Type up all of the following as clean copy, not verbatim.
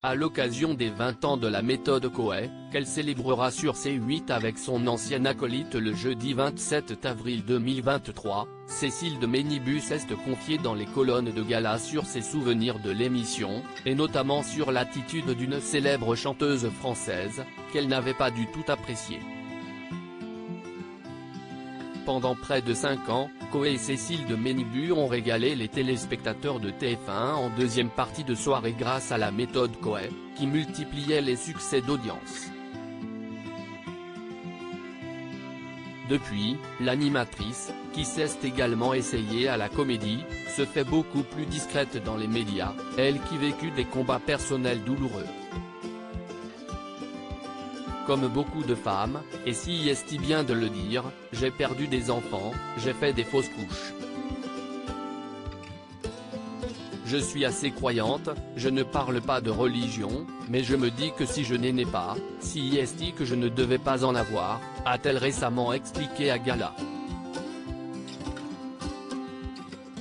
à l'occasion des 20 ans de la méthode Coué, qu'elle célébrera sur C8 avec son ancien acolyte le jeudi 27 avril 2023, Cécile de Ménibus est confiée dans les colonnes de gala sur ses souvenirs de l'émission, et notamment sur l'attitude d'une célèbre chanteuse française, qu'elle n'avait pas du tout appréciée. Pendant près de 5 ans, Coué et Cécile de Ménibus ont régalé les téléspectateurs de TF1 en deuxième partie de soirée grâce à la méthode Coué, qui multipliait les succès d'audience. Depuis, l'animatrice, qui s'est également essayée à la comédie, se fait beaucoup plus discrète dans les médias, elle qui vécut des combats personnels douloureux. Comme beaucoup de femmes, et si est bien de le dire, j'ai perdu des enfants, j'ai fait des fausses couches. Je suis assez croyante, je ne parle pas de religion, mais je me dis que si je n'en ai pas, si est que je ne devais pas en avoir, a-t-elle récemment expliqué à Gala.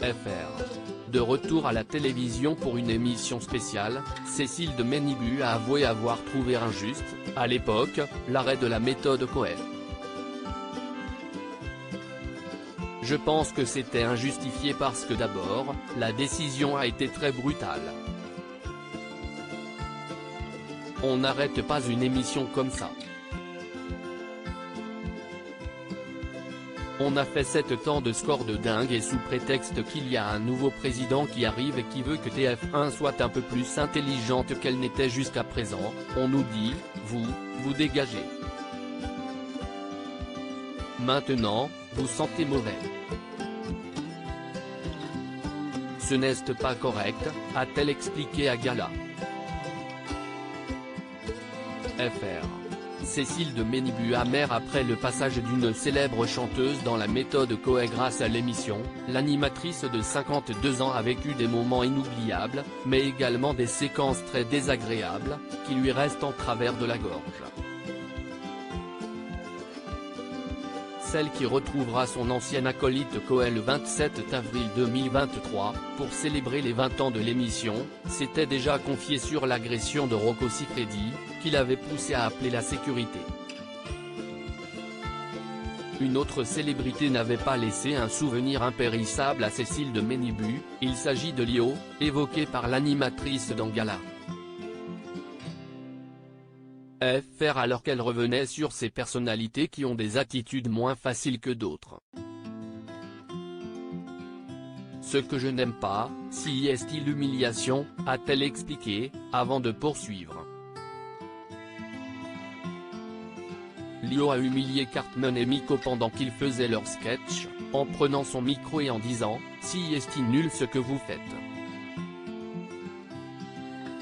FR. De retour à la télévision pour une émission spéciale, Cécile de Ménibus a avoué avoir trouvé injuste, à l'époque, l'arrêt de la méthode Coué. Je pense que c'était injustifié parce que d'abord, la décision a été très brutale. On n'arrête pas une émission comme ça. On a fait 7 ans de score de dingue et sous prétexte qu'il y a un nouveau président qui arrive et qui veut que TF1 soit un peu plus intelligente qu'elle n'était jusqu'à présent, on nous dit, vous dégagez. Maintenant, vous sentez mauvais. Ce n'est pas correct, a-t-elle expliqué à Gala. FR. Cécile de Ménibus amère après le passage d'une célèbre chanteuse dans la méthode Coué grâce à l'émission, l'animatrice de 52 ans a vécu des moments inoubliables, mais également des séquences très désagréables, qui lui restent en travers de la gorge. Celle qui retrouvera son ancien acolyte Coué le 27 avril 2023, pour célébrer les 20 ans de l'émission, s'était déjà confiée sur l'agression de Rocco Siffredi, qui l'avait poussé à appeler la sécurité. Une autre célébrité n'avait pas laissé un souvenir impérissable à Cécile de Ménibus, il s'agit de Lio, évoqué par l'animatrice dans Gala. FR alors qu'elle revenait sur ces personnalités qui ont des attitudes moins faciles que d'autres. Ce que je n'aime pas, si est l'humiliation, a-t-elle expliqué, avant de poursuivre. Lio a humilié Cartman et Miko pendant qu'ils faisaient leur sketch, en prenant son micro et en disant « Si est nul ce que vous faites ».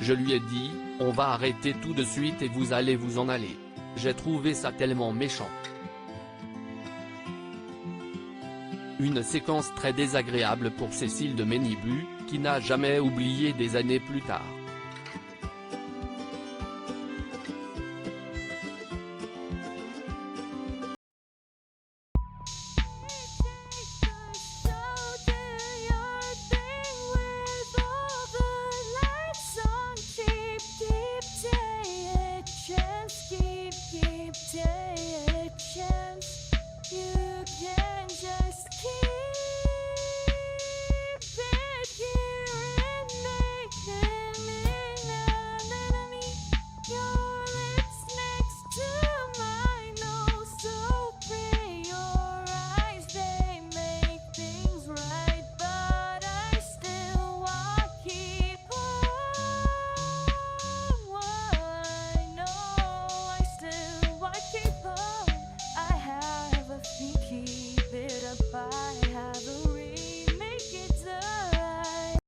Je lui ai dit, on va arrêter tout de suite et vous allez vous en aller. J'ai trouvé ça tellement méchant. Une séquence très désagréable pour Cécile de Ménibus, qui n'a jamais oublié des années plus tard.